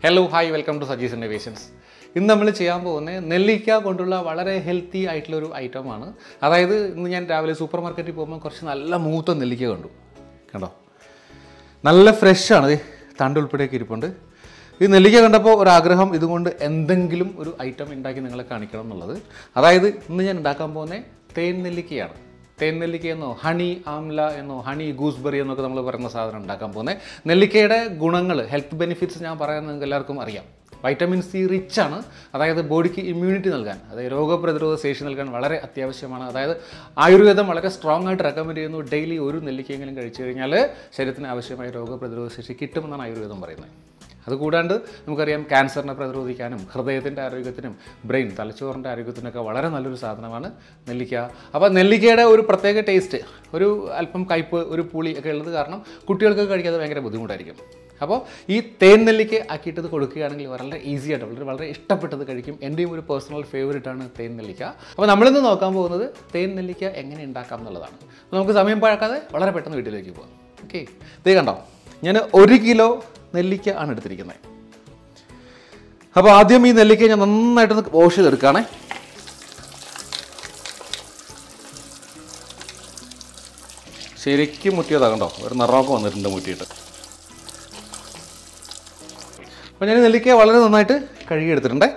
Hello, hi, welcome to Sajis Innovations. ഇന്ന് നമ്മൾ ചെയ്യാൻ പോകുന്നത് നെല്ലിക്ക കൊണ്ടുള്ള വളരെ ഹെൽത്തി ആയിട്ടുള്ളൊരു ഐറ്റമാണ്. അതായത് ഇന്ന് ഞാൻ രാവിലെ സൂപ്പർ മാർക്കറ്റിൽ പോകുമ്പോൾ കുറച്ച് നല്ല മൂത്ത നെല്ലിക്ക കണ്ടോ നല്ല ഫ്രഷാണ്, തണ്ട് ഉൾപ്പെടെയൊക്കെ ഇരിപ്പുണ്ട്. ഈ നെല്ലിക്ക കണ്ടപ്പോൾ ഒരാഗ്രഹം ഇതുകൊണ്ട് എന്തെങ്കിലും ഒരു ഐറ്റം ഉണ്ടാക്കി നിങ്ങളെ കാണിക്കണം എന്നുള്ളത്. അതായത് ഇന്ന് ഞാൻ ഉണ്ടാക്കാൻ പോകുന്നത് തേൻ നെല്ലിക്കയാണ്. തേൻ നെല്ലിക്ക എന്നോ ഹണി ആംല എന്നോ ഹണി ഗൂസ്ബെറി എന്നൊക്കെ നമ്മൾ പറയുന്ന സാധനം ഉണ്ടാക്കാൻ പോകുന്നത്. നെല്ലിക്കയുടെ ഗുണങ്ങൾ, ഹെൽത്ത് ബെനിഫിറ്റ്സ് ഞാൻ പറയുന്നത് നിങ്ങൾക്ക് എല്ലാവർക്കും അറിയാം. വൈറ്റമിൻ സി റിച്ച് ആണ്. അതായത് ബോഡിക്ക് ഇമ്മ്യൂണിറ്റി നൽകാൻ, അതായത് രോഗപ്രതിരോധ ശേഷി നൽകാൻ വളരെ അത്യാവശ്യമാണ്. അതായത് ആയുർവേദം വളരെ സ്ട്രോങ് ആയിട്ട് റെക്കമെൻഡ് ചെയ്യുന്നു, ഡെയിലി ഒരു നെല്ലിക്കയെങ്കിലും കഴിച്ചു കഴിഞ്ഞാൽ ശരീരത്തിന് ആവശ്യമായ രോഗപ്രതിരോധ ശേഷി കിട്ടുമെന്നാണ് ആയുർവേദം പറയുന്നത്. അതുകൂടാണ്ട് നമുക്കറിയാം ക്യാൻസറിനെ പ്രതിരോധിക്കാനും ഹൃദയത്തിൻ്റെ ആരോഗ്യത്തിനും ബ്രെയിൻ തലച്ചോറിൻ്റെ ആരോഗ്യത്തിനൊക്കെ വളരെ നല്ലൊരു സാധനമാണ് നെല്ലിക്ക. അപ്പോൾ നെല്ലിക്കയുടെ ഒരു പ്രത്യേക ടേസ്റ്റ്, ഒരു അല്പം കയ്പ്പ്, ഒരു പുളി ഒക്കെ ഉള്ളത് കാരണം കുട്ടികൾക്ക് കഴിക്കാതെ ഭയങ്കര ബുദ്ധിമുട്ടായിരിക്കും. അപ്പോൾ ഈ തേൻ നെല്ലിക്ക ആക്കിയിട്ടത് കൊടുക്കുകയാണെങ്കിൽ വളരെ ഈസി ആയിട്ട് വളരെ ഇഷ്ടപ്പെട്ടത് കഴിക്കും. എൻ്റെയും ഒരു പേഴ്സണൽ ഫേവറേറ്റ് ആണ് തേൻ നെല്ലിക്ക. അപ്പോൾ നമ്മളിന്ന് നോക്കാൻ പോകുന്നത് തേൻ നെല്ലിക്ക എങ്ങനെ ഉണ്ടാക്കാം എന്നുള്ളതാണ്. അപ്പോൾ നമുക്ക് സമയം പഴക്കാതെ വളരെ പെട്ടെന്ന് വീട്ടിലേക്ക് പോകാം. ഓക്കെ, ഇത് കണ്ടോ, ഞാൻ 1 കിലോ നെല്ലിക്ക ആണ് എടുത്തിരിക്കുന്നത്. അപ്പോൾ ആദ്യം ഈ നെല്ലിക്ക ഞാൻ നന്നായിട്ടൊന്ന് വാഷ് ചെയ്തെടുക്കുകയാണേ. ശരിക്കും മുറ്റിയതാണ് കണ്ടോ, ഒരു നിറമൊക്കെ വന്നിട്ടുണ്ട് മുറ്റിയിട്ട്. അപ്പോൾ ഞാൻ നെല്ലിക്ക വളരെ നന്നായിട്ട് കഴുകിയെടുത്തിട്ടുണ്ടേ.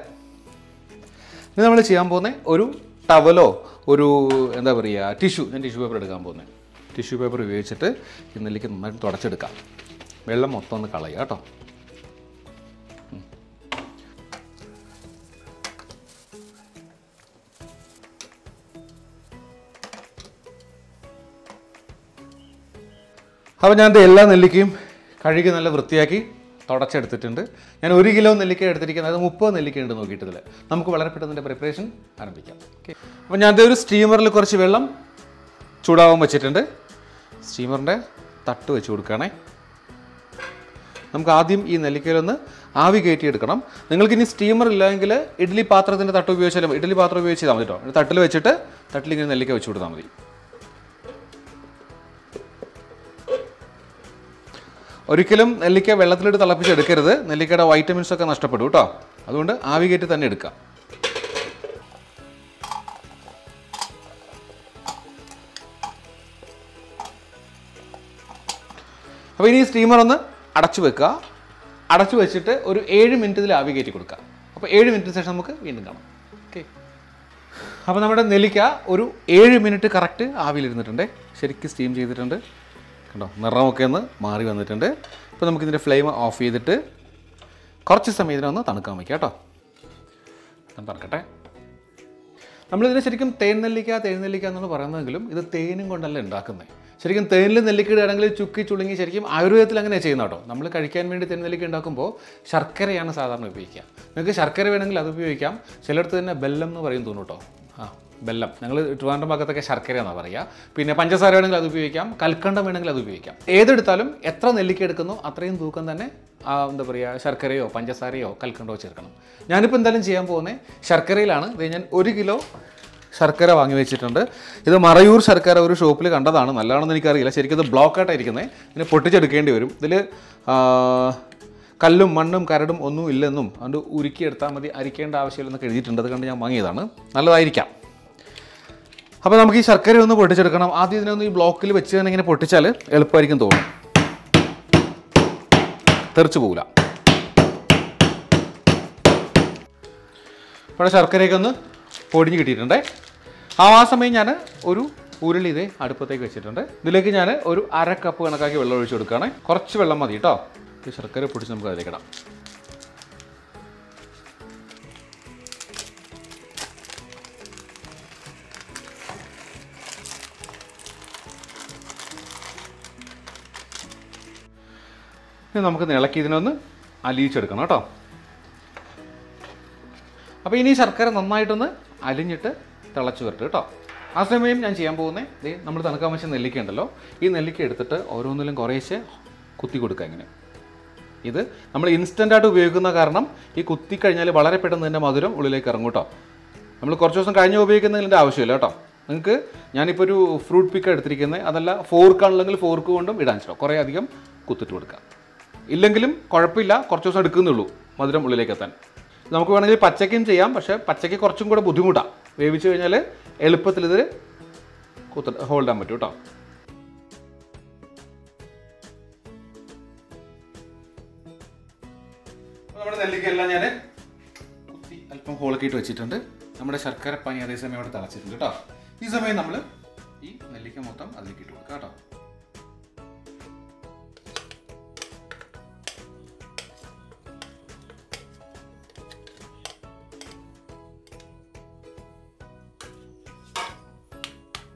ഇനി നമ്മൾ ചെയ്യാൻ പോകുന്നത് ഒരു ടവലോ ഒരു എന്താ പറയുക ടിഷ്യൂ, ഞാൻ ടിഷ്യൂ പേപ്പർ എടുക്കാൻ പോകുന്നത്. ടിഷ്യൂ പേപ്പർ ഉപയോഗിച്ചിട്ട് ഈ നെല്ലിക്ക നന്നായിട്ട് തുടച്ചെടുക്കാം. വെള്ളം മൊത്തം ഒന്ന് കളയുക കേട്ടോ. അപ്പോൾ ഞാൻ എല്ലാ നെല്ലിക്കയും കഴുകി നല്ല വൃത്തിയാക്കി തുടച്ചെടുത്തിട്ടുണ്ട്. ഞാൻ 1 കിലോ നെല്ലിക്ക എടുത്തിരിക്കുന്നത്, അത് 30 നെല്ലിക്ക ഉണ്ട് നോക്കിയിട്ടില്ല. നമുക്ക് വളരെ പെട്ടെന്ന് പ്രിപ്പറേഷൻ ആരംഭിക്കാം. ഓക്കെ, അപ്പോൾ ഞാൻ ഒരു സ്റ്റീമറിൽ കുറച്ച് വെള്ളം ചൂടാവാൻ വെച്ചിട്ടുണ്ട്. സ്റ്റീമറിൻ്റെ തട്ട് വെച്ച് കൊടുക്കുകയാണേ. നമുക്ക് ആദ്യം ഈ നെല്ലിക്കയിലൊന്ന് ആവി കയറ്റിയെടുക്കണം. നിങ്ങൾക്കിനി സ്റ്റീമർ ഇല്ലെങ്കിൽ ഇഡ്ഡലി പാത്രത്തിൻ്റെ തട്ട് ഉപയോഗിച്ചാലും ഇഡ്ഡലി പാത്രം ഉപയോഗിച്ച് ചെയ്താൽ മതി കേട്ടോ. തട്ടിൽ വെച്ചിട്ട് തട്ടിലിങ്ങനെ നെല്ലിക്ക വെച്ച് കൊടുത്താൽ മതി. ഒരിക്കലും നെല്ലിക്ക വെള്ളത്തിലിട്ട് തിളപ്പിച്ചെടുക്കരുത്, നെല്ലിക്കയുടെ വൈറ്റമിൻസ് ഒക്കെ നഷ്ടപ്പെടും കേട്ടോ. അതുകൊണ്ട് ആവി കയറ്റി തന്നെ എടുക്കാം. അപ്പോൾ ഇനി സ്റ്റീമർ ഒന്ന് അടച്ചു വെക്കുക. അടച്ചു വെച്ചിട്ട് ഒരു 7 മിനിറ്റ് ഇതിൽ ആവി കയറ്റി കൊടുക്കുക. അപ്പോൾ 7 മിനിറ്റിന് ശേഷം നമുക്ക് വീണ്ടും കാണാം. ഓക്കെ, അപ്പോൾ നമ്മുടെ നെല്ലിക്ക ഒരു 7 മിനിറ്റ് കറക്റ്റ് ആവിയിലിരുന്നിട്ടുണ്ട്. ശരിക്കും സ്റ്റീം ചെയ്തിട്ടുണ്ട് കണ്ടോ, നിറമൊക്കെ ഒന്ന് മാറി വന്നിട്ടുണ്ട്. ഇപ്പോൾ നമുക്കിതിൻ്റെ ഫ്ലെയിം ഓഫ് ചെയ്തിട്ട് കുറച്ച് സമയം ഇതിനൊന്ന് തണുക്കാൻ വയ്ക്കാം കേട്ടോ. തണുക്കട്ടെ. നമ്മളിതിനെ ശരിക്കും തേൻ നെല്ലിക്ക എന്നാണ് പറയുന്നതെങ്കിലും ഇത് തേനും കൊണ്ടല്ല ഉണ്ടാക്കുന്നത്. ശരിക്കും തേനിൽ നെല്ലിക്ക ഇടുകയാണെങ്കിൽ ചുക്കി ചുളുങ്ങി ശരിക്കും ആയുർവേദത്തിൽ അങ്ങനെ ചെയ്യുന്ന കേട്ടോ. നമ്മൾ കഴിക്കാൻ വേണ്ടി തേൻ നെല്ലിക്ക ഉണ്ടാക്കുമ്പോൾ ശർക്കരയാണ് സാധാരണ ഉപയോഗിക്കുക. നിങ്ങൾക്ക് ശർക്കര വേണമെങ്കിൽ അത് ഉപയോഗിക്കാം. ചിലയിടത്ത് തന്നെ ബെല്ലം എന്ന് പറയും തോന്നുന്നു കേട്ടോ. ബെല്ലം, ഞങ്ങൾ ട്രിവാൻഡ്രം ഭാഗത്തൊക്കെ ശർക്കര എന്നാണ് പറയുക. പിന്നെ പഞ്ചസാര വേണമെങ്കിൽ അത് ഉപയോഗിക്കാം, കൽക്കണ്ടം വേണമെങ്കിൽ അത് ഉപയോഗിക്കാം. ഏതെടുത്താലും എത്ര നെല്ലിക്ക എടുക്കുന്നോ അത്രയും തൂക്കം തന്നെ എന്താ പറയുക ശർക്കരയോ പഞ്ചസാരയോ കൽക്കണ്ടോ ചേർക്കണം. ഞാനിപ്പോൾ എന്തായാലും ചെയ്യാൻ പോകുന്നത് ശർക്കരയിലാണ്. ഇത് ഞാൻ 1 കിലോ ശർക്കര വാങ്ങി വെച്ചിട്ടുണ്ട്. ഇത് മറയൂർ ശർക്കര ഒരു ഷോപ്പിൽ കണ്ടതാണ്, നല്ലതാണെന്ന് എനിക്കറിയില്ല. ശരിക്കും ഇത് ബ്ലോക്കായിട്ടായിരിക്കുന്നത്. ഇതിനെ പൊട്ടിച്ചെടുക്കേണ്ടി വരും. ഇതിൽ കല്ലും മണ്ണും കരടും ഒന്നും ഇല്ലെന്നും അതുകൊണ്ട് ഉരുക്കിയെടുത്താൽ മതി, അരിക്കേണ്ട ആവശ്യമില്ലെന്നൊക്കെ എഴുതിയിട്ടുണ്ട്. അത് കണ്ട് ഞാൻ വാങ്ങിയതാണ്, നല്ലതായിരിക്കാം. അപ്പോൾ നമുക്ക് ഈ ശർക്കര ഒന്ന് പൊട്ടിച്ചെടുക്കണം. ആദ്യം ഇതിനൊന്ന് ഈ ബ്ലോക്കിൽ വെച്ച് തന്നെ ഇങ്ങനെ പൊട്ടിച്ചാൽ എളുപ്പമായിരിക്കും തോന്നും, തെറിച്ചു പോകില്ല. ഇവിടെ ശർക്കരയൊക്കെ ഒന്ന് പൊടിഞ്ഞ് കിട്ടിയിട്ടുണ്ടേ. ആ സമയം ഞാൻ ഒരു ഉരുളി ഇതേ അടുപ്പത്തേക്ക് വെച്ചിട്ടുണ്ട്. ഇതിലേക്ക് ഞാൻ ഒരു 1/2 കപ്പ് കണക്കാക്കി വെള്ളം ഒഴിച്ച് കൊടുക്കുകയാണ്. കുറച്ച് വെള്ളം മതി കേട്ടോ. ഈ ശർക്കര പൊടിച്ച് നമുക്ക് അതിലേക്ക് ഇടാം. ഇനി നമുക്ക് ഇളക്കി ഇതിനൊന്ന് അലിയിച്ചെടുക്കണം കേട്ടോ. അപ്പോൾ ഇനി ശർക്കര നന്നായിട്ടൊന്ന് അലിഞ്ഞിട്ട് തിളച്ച് വരട്ടെ കേട്ടോ. ആ സമയം ഞാൻ ചെയ്യാൻ പോകുന്നത് നമ്മൾ തണുക്കാൻ വെച്ച നെല്ലിക്ക ഉണ്ടല്ലോ, ഈ നെല്ലിക്ക എടുത്തിട്ട് ഓരോന്നിലും കുറേശ്ശെ കുത്തി കൊടുക്കുക. ഇങ്ങനെ ഇത് നമ്മൾ ഇൻസ്റ്റൻ്റായിട്ട് ഉപയോഗിക്കുന്ന കാരണം ഈ കുത്തിക്കഴിഞ്ഞാൽ വളരെ പെട്ടെന്ന് തന്നെ മധുരം ഉള്ളിലേക്ക് ഇറങ്ങും കേട്ടോ. നമ്മൾ കുറച്ച് ദിവസം കഴിഞ്ഞ് ഉപയോഗിക്കുന്നതിൻ്റെ ആവശ്യമില്ല കേട്ടോ. നിങ്ങൾക്ക് ഞാനിപ്പോൾ ഒരു ഫ്രൂട്ട് പിക്ക് എടുത്തിരിക്കുന്നത്, അതല്ല ഫോർക്കാണെങ്കിൽ ഫോർക്ക് കൊണ്ടും ഇടാൻ വെച്ചോ, കുറേ അധികം കുത്തിട്ട് കൊടുക്കുക. ഇല്ലെങ്കിലും കുഴപ്പമില്ല, കുറച്ച് ദിവസം എടുക്കുന്നുള്ളൂ, മധുരം ഉള്ളിലേക്ക് എത്താൻ. നമുക്ക് വേണമെങ്കിൽ പച്ചയ്ക്കും ചെയ്യാം, പക്ഷേ പച്ചയ്ക്ക് കുറച്ചും കൂടെ ബുദ്ധിമുട്ടാണ്. വേവിച്ച് കഴിഞ്ഞാൽ എളുപ്പത്തിൽ ഇത് ഹോൾഡ് ചെയ്യാൻ പറ്റും കേട്ടോ. നമ്മുടെ നെല്ലിക്കെല്ലാം ഞാൻ കുത്തി അല്പം ഹോളൊക്കെ ഇട്ട് വെച്ചിട്ടുണ്ട്. നമ്മുടെ ശർക്കര പാനി അതേസമയം അവിടെ തിളച്ചിട്ടുണ്ട് കേട്ടോ. ഈ സമയം നമ്മൾ ഈ നെല്ലിക്ക മൊത്തം അതിലേക്ക് ഇട്ട് കൊടുക്കാം കേട്ടോ.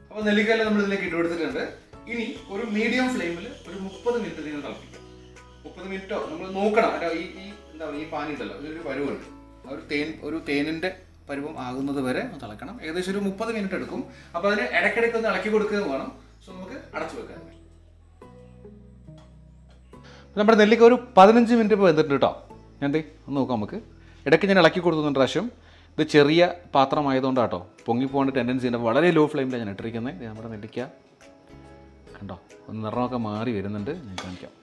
അപ്പോൾ നെല്ലിക്കയെല്ലാം നമ്മൾ ഇതിലേക്ക് ഇട്ട് കൊടുത്തിട്ടുണ്ട്. ഇനി ഒരു മീഡിയം ഫ്ലെയിമിൽ ഒരു 30 മിനിറ്റ് നിങ്ങൾ തിളപ്പിക്കുക. 30 മിനിറ്റോ നമ്മൾ നോക്കണം. ഈ എന്താ പറയുക, ഈ പാനി ഉണ്ടല്ലോ, ഇതൊരു പരുവുണ്ട്. ഒരു തേനിൻ്റെ പരുവം ആകുന്നത് വരെ തിളക്കണം. ഏകദേശം ഒരു 30 മിനിറ്റ് എടുക്കും. അപ്പോൾ അതിന് ഇടയ്ക്കിടയ്ക്ക് ഒന്ന് ഇളക്കി കൊടുക്കുകയും വേണം. സോ നമുക്ക് അടച്ചു വെക്കാം. നമ്മുടെ നെല്ലിക്ക ഒരു 15 മിനിറ്റ് ഇപ്പോൾ വെന്തിട്ടുണ്ട് കേട്ടോ. ഞാൻ ഒന്ന് നോക്കാം നമുക്ക്. ഇടയ്ക്ക് ഞാൻ ഇളക്കി കൊടുക്കുന്നുണ്ട് പ്രാവശ്യം. ഇത് ചെറിയ പാത്രമായതുകൊണ്ടാണ് കേട്ടോ പൊങ്ങിപ്പോകേണ്ട ടെൻഡൻസി ഉണ്ട്. വളരെ ലോ ഫ്ലെയിമിലാണ് ഞാൻ ഇട്ടിരിക്കുന്നത്. നമ്മുടെ നെല്ലിക്ക കണ്ടോ ഒന്ന് നിറമൊക്കെ മാറി വരുന്നുണ്ട്. ഞാൻ കാണിക്കാം.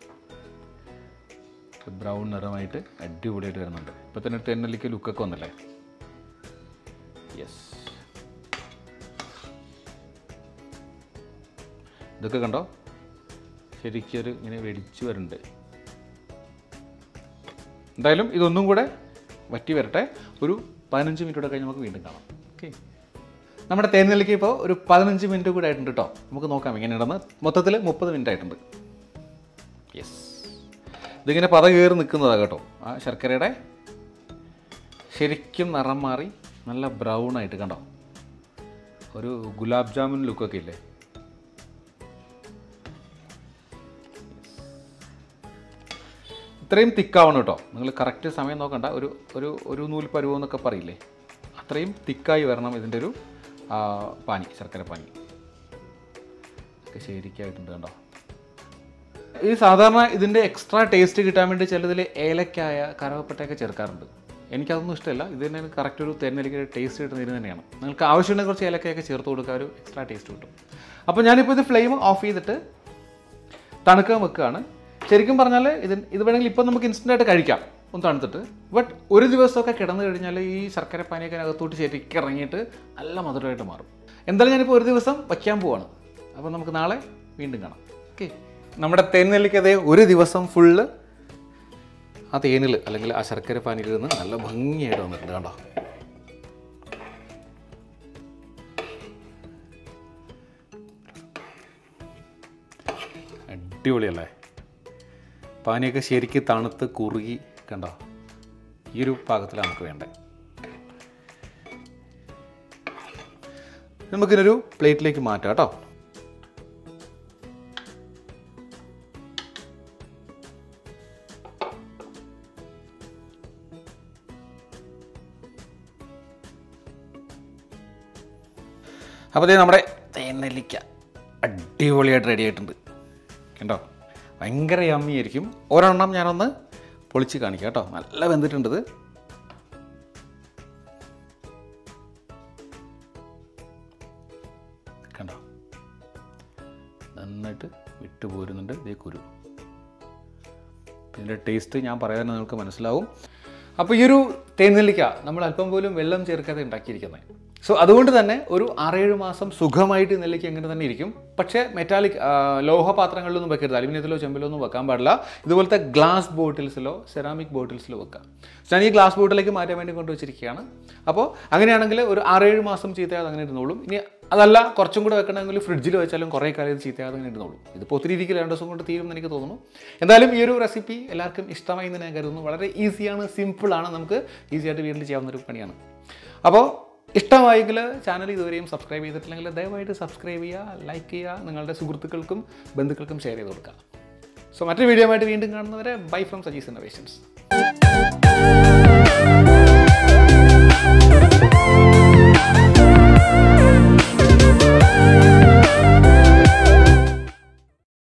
ബ്രൗൺ നിറമായിട്ട് അടിപൊളിയായിട്ട് വരുന്നുണ്ട്. ഇപ്പോൾ തന്നെ തെന്നെല്ലിക്ക ലുക്കൊക്കെ വന്നല്ലേ. യെസ്, ഇതൊക്കെ കണ്ടോ ശരിക്കൊരു ഇങ്ങനെ വെടിച്ച് വരുന്നുണ്ട്. എന്തായാലും ഇതൊന്നും കൂടെ വറ്റി വരട്ടെ. ഒരു 15 മിനിറ്റ് കൂടെ കഴിഞ്ഞ് നമുക്ക് വീണ്ടും കാണാം. ഓക്കെ, നമ്മുടെ തേനെല്ലിക്ക ഇപ്പോൾ ഒരു 15 മിനിറ്റ് കൂടെ ആയിട്ടുണ്ട് കേട്ടോ. നമുക്ക് നോക്കാം എങ്ങനെയുണ്ടെന്ന്. മൊത്തത്തിൽ 30 മിനിറ്റ് ആയിട്ടുണ്ട്. യെസ്, ഇതിങ്ങനെ പത കയറി നിൽക്കുന്നതാണ് കേട്ടോ. ആ ശർക്കരയുടെ ശരിക്കും നിറം മാറി നല്ല ബ്രൗൺ ആയിട്ട് കണ്ടോ, ഒരു ഗുലാബ് ജാമുൻ ലുക്കൊക്കെ ഇല്ലേ. ഇത്രയും തിക്കാവണം കേട്ടോ. നിങ്ങൾ കറക്റ്റ് സമയം നോക്കണ്ട. ഒരു നൂൽ പരുവം എന്നൊക്കെ പറയില്ലേ, അത്രയും തിക്കായി വരണം ഇതിൻ്റെ ഒരു പാനി, ശർക്കര പാനി ഒക്കെ ശരിക്കായിട്ടുണ്ട് കണ്ടോ. ഈ സാധാരണ ഇതിൻ്റെ എക്സ്ട്രാ ടേസ്റ്റ് കിട്ടാൻ വേണ്ടി ചിലതിൽ ഏലക്കായ കറുവപ്പട്ടയൊക്കെ ചേർക്കാറുണ്ട്. എനിക്കതൊന്നും ഇഷ്ടമല്ല. ഇത് തന്നെ കറക്റ്റ് ഒരു തേനെല്ലിക്ക ടേസ്റ്റ് കിട്ടുന്ന ഇത് തന്നെയാണ്. നിങ്ങൾക്ക് ആവശ്യമുണ്ടെങ്കിൽ കുറച്ച് ഏലക്കയൊക്കെ ചേർത്ത് കൊടുക്കുക, ഒരു എക്സ്ട്രാ ടേസ്റ്റ് കിട്ടും. അപ്പോൾ ഞാനിപ്പോൾ ഇത് ഫ്ലെയിം ഓഫ് ചെയ്തിട്ട് തണുക്കാൻ വെക്കുകയാണ്. ശരിക്കും പറഞ്ഞാൽ ഇത് വേണമെങ്കിൽ ഇപ്പോൾ നമുക്ക് ഇൻസ്റ്റൻ്റായിട്ട് കഴിക്കാം ഒന്ന് തണുത്തിട്ട്. ബട്ട് ഒരു ദിവസമൊക്കെ കിടന്നു കഴിഞ്ഞാൽ ഈ ശർക്കര പാനിയൊക്കെ അകത്തോട്ട് ശരിക്കും ഇറങ്ങിയിട്ട് നല്ല മധുരമായിട്ട് മാറും. എന്തായാലും ഞാനിപ്പോൾ ഒരു ദിവസം വയ്ക്കാൻ പോവാണ്. അപ്പോൾ നമുക്ക് നാളെ വീണ്ടും കാണാം. ഓക്കെ, നമ്മുടെ തേനെല്ലിക്കതേ ഒരു ദിവസം ഫുള്ള് ആ തേനിൽ അല്ലെങ്കിൽ ആ ശർക്കര പാനിയിൽ നിന്ന് നല്ല ഭംഗിയായിട്ട് വന്നിട്ടുണ്ട് കണ്ടോ. അടിപൊളിയല്ലേ. പാനിയൊക്കെ ശരിക്കും തണുത്ത് കുറുകി കണ്ടോ. ഈ ഒരു പാകത്തിലാണ് നമുക്ക് വേണ്ടത്. നമുക്കിനൊരു പ്ലേറ്റിലേക്ക് മാറ്റാം കേട്ടോ. അപ്പോൾ അതേ നമ്മുടെ തേനെല്ലിക്ക അടിപൊളിയായിട്ട് റെഡി ആയിട്ടുണ്ട് കണ്ടോ. ഭയങ്കര യമ്മി ആയിരിക്കും. ഒരെണ്ണം ഞാനൊന്ന് പൊളിച്ച് കാണിക്കാം കേട്ടോ. നല്ല വെന്തിട്ടുണ്ട് ഇത്. കണ്ടോ നന്നായിട്ട് വിട്ടു പോരുന്നുണ്ട്. ഇതേ കുരു. ഇതിൻ്റെ ടേസ്റ്റ് ഞാൻ പറയാൻ നിങ്ങൾക്ക് മനസ്സിലാവും. അപ്പോൾ ഈ ഒരു തേനെല്ലിക്ക നമ്മൾ അല്പം പോലും വെള്ളം ചേർക്കാതെ ഉണ്ടാക്കിയിരിക്കുന്നത്. സോ അതുകൊണ്ട് തന്നെ ഒരു 6-7 മാസം സുഖമായിട്ട് നെല്ലിക്ക അങ്ങനെ തന്നെ ഇരിക്കും. പക്ഷേ മെറ്റാലിക് ലോഹപാത്രങ്ങളിലൊന്നും വെക്കരുത്. അലുമിനിയത്തിലോ ചെമ്പിലോ ഒന്നും വെക്കാൻ പാടില്ല. ഇതുപോലത്തെ ഗ്ലാസ് ബോട്ടിൽസിലോ സെറാമിക് ബോട്ടിൽസിലോ വെക്കാം. ഞാൻ ഈ ഗ്ലാസ് ബോട്ടിലേക്ക് മാറ്റാൻ വേണ്ടി കൊണ്ടുവച്ചിരിക്കുകയാണ്. അപ്പോൾ അങ്ങനെയാണെങ്കിൽ ഒരു 6-7 മാസം ചീത്തയാതെ അങ്ങനെ ഇരുന്നോളും. ഇനി അതല്ല കുറച്ചും കൂടെ വെക്കണമെങ്കിൽ ഫ്രിഡ്ജിൽ വെച്ചാലും കുറേ കാലം ഇത് ചീത്തയാതെ അങ്ങനെ ഇരുന്നോളും. ഇതിപ്പോൾ ഒത്തിരി രീതിക്ക് 2 ദിവസം കൊണ്ട് തീരുമെന്ന് എനിക്ക് തോന്നുന്നു. എന്തായാലും ഈ ഒരു റെസിപ്പി എല്ലാവർക്കും ഇഷ്ടമായി എന്ന് ഞാൻ കരുതുന്നു. വളരെ ഈസിയാണ്, സിമ്പിളാണ്, നമുക്ക് ഈസിയായിട്ട് വീട്ടിൽ ചെയ്യാവുന്നൊരു പണിയാണ്. അപ്പോൾ ഇഷ്ടമായെങ്കിൽ ചാനൽ ഇതുവരെയും സബ്സ്ക്രൈബ് ചെയ്തിട്ടില്ലെങ്കിൽ ദയവായിട്ട് സബ്സ്ക്രൈബ് ചെയ്യുക, ലൈക്ക് ചെയ്യുക, നിങ്ങളുടെ സുഹൃത്തുക്കൾക്കും ബന്ധുക്കൾക്കും ഷെയർ ചെയ്ത് കൊടുക്കുക. സോ മറ്റൊരു വീഡിയോ ആയിട്ട് വീണ്ടും കാണുന്നവരെ ബൈ ഫ്രം സജീസ് ഇന്നോവേഷൻസ്.